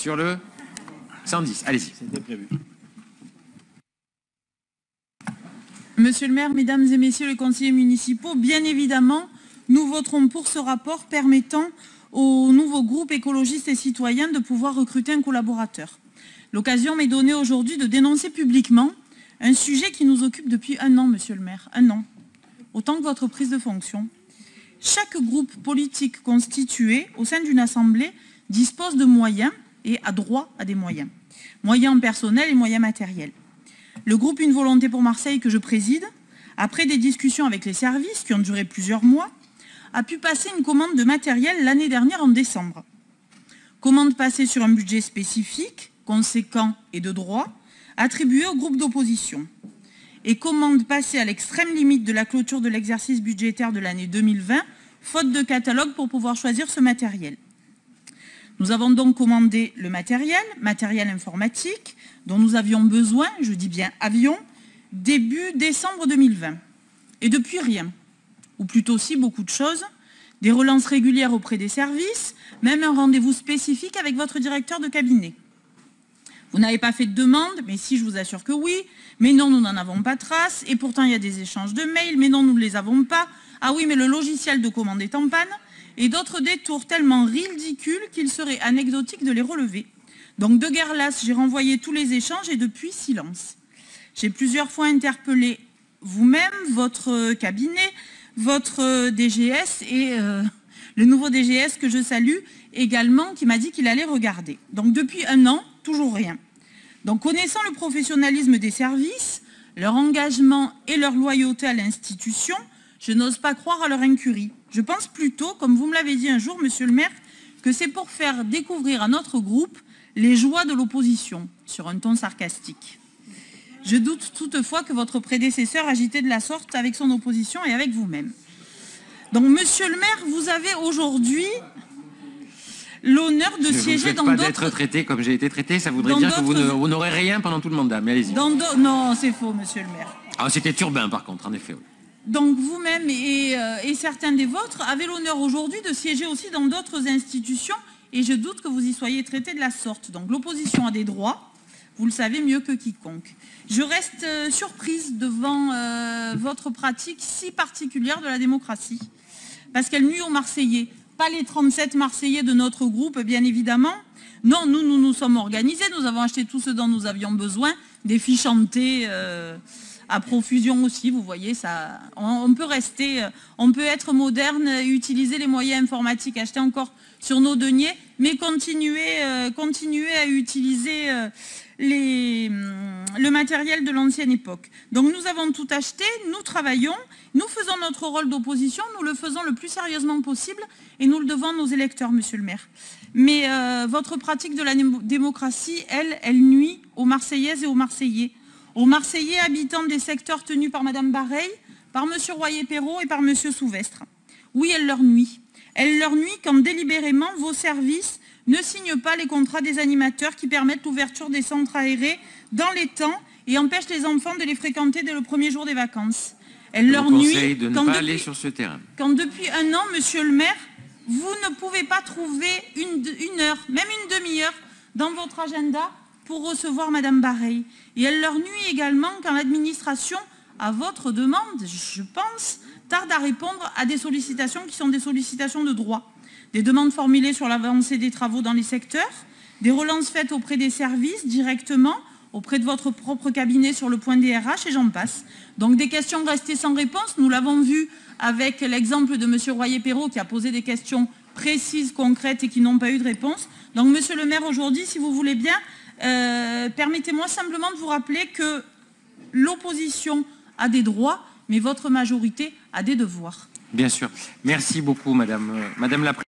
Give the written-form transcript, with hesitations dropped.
sur le 110. Allez-y. C'était prévu. Monsieur le maire, mesdames et messieurs les conseillers municipaux, bien évidemment, nous voterons pour ce rapport permettant au nouveau groupe écologiste et citoyen de pouvoir recruter un collaborateur. L'occasion m'est donnée aujourd'hui de dénoncer publiquement un sujet qui nous occupe depuis 1 an, monsieur le maire, 1 an, autant que votre prise de fonction. Chaque groupe politique constitué au sein d'une assemblée dispose de moyens et a droit à des moyens. Moyens personnels et moyens matériels. Le groupe Une Volonté pour Marseille que je préside, après des discussions avec les services qui ont duré plusieurs mois, a pu passer une commande de matériel l'année dernière en décembre. Commande passée sur un budget spécifique, conséquent et de droit, attribué au groupe d'opposition. Et commande passée à l'extrême limite de la clôture de l'exercice budgétaire de l'année 2020, faute de catalogue pour pouvoir choisir ce matériel. Nous avons donc commandé le matériel informatique, dont nous avions besoin, je dis bien avions, début décembre 2020. Et depuis rien, ou plutôt si beaucoup de choses, des relances régulières auprès des services, même un rendez-vous spécifique avec votre directeur de cabinet. Vous n'avez pas fait de demande, mais si, je vous assure que oui. Mais non, nous n'en avons pas trace. Et pourtant, il y a des échanges de mails, mais non, nous ne les avons pas. Ah oui, mais le logiciel de commande est en panne. Et d'autres détours tellement ridicules qu'il serait anecdotique de les relever. Donc, de guerre lasse, j'ai renvoyé tous les échanges et depuis, silence. J'ai plusieurs fois interpellé vous-même, votre cabinet, votre DGS et le nouveau DGS que je salue également, qui m'a dit qu'il allait regarder. Donc, depuis 1 an, toujours rien. Donc, connaissant le professionnalisme des services, leur engagement et leur loyauté à l'institution, je n'ose pas croire à leur incurie. Je pense plutôt, comme vous me l'avez dit un jour, monsieur le maire, que c'est pour faire découvrir à notre groupe les joies de l'opposition, sur un ton sarcastique. Je doute toutefois que votre prédécesseur agitait de la sorte avec son opposition et avec vous-même. Donc, monsieur le maire, vous avez aujourd'hui l'honneur de siéger dans d'autres... Ne vous faites pas d'être traité comme j'ai été traité, ça voudrait dire que vous n'aurez rien pendant tout le mandat, mais allez-y. Non, c'est faux, monsieur le maire. Ah, c'était Turbin, par contre, en effet, oui. Donc vous-même et certains des vôtres avez l'honneur aujourd'hui de siéger aussi dans d'autres institutions et je doute que vous y soyez traités de la sorte. Donc l'opposition a des droits, vous le savez mieux que quiconque. Je reste surprise devant votre pratique si particulière de la démocratie, parce qu'elle nuit aux Marseillais. Pas les 37 Marseillais de notre groupe, bien évidemment. Non, nous nous sommes organisés, nous avons acheté tout ce dont nous avions besoin, des fiches chantées à profusion aussi, vous voyez, ça, on peut être moderne, utiliser les moyens informatiques achetés encore sur nos deniers, mais continuer à utiliser le matériel de l'ancienne époque. Donc nous avons tout acheté, nous travaillons, nous faisons notre rôle d'opposition, nous le faisons le plus sérieusement possible et nous le devons à nos électeurs, monsieur le maire. Mais votre pratique de la démocratie, elle nuit aux Marseillaises et aux Marseillais. Aux Marseillais habitants des secteurs tenus par Madame Bareil, par Monsieur Royer-Perrot et par Monsieur Souvestre. Oui, elle leur nuit. Elle leur nuit quand délibérément vos services ne signent pas les contrats des animateurs qui permettent l'ouverture des centres aérés dans les temps et empêchent les enfants de les fréquenter dès le premier jour des vacances. Elle leur nuit de ne pas aller sur ce terrain. Quand depuis 1 an, monsieur le maire, vous ne pouvez pas trouver une heure, même une demi-heure dans votre agenda pour recevoir Madame Bareil. Et elle leur nuit également quand l'administration, à votre demande, je pense, tarde à répondre à des sollicitations qui sont des sollicitations de droit. Des demandes formulées sur l'avancée des travaux dans les secteurs, des relances faites auprès des services directement, auprès de votre propre cabinet sur le point des RH et j'en passe. Donc des questions restées sans réponse, nous l'avons vu avec l'exemple de M. Royer-Perrot qui a posé des questions précises, concrètes et qui n'ont pas eu de réponse. Donc monsieur le maire, aujourd'hui, si vous voulez bien, permettez-moi simplement de vous rappeler que l'opposition a des droits, mais votre majorité a des devoirs. Bien sûr. Merci beaucoup, Madame la Présidente.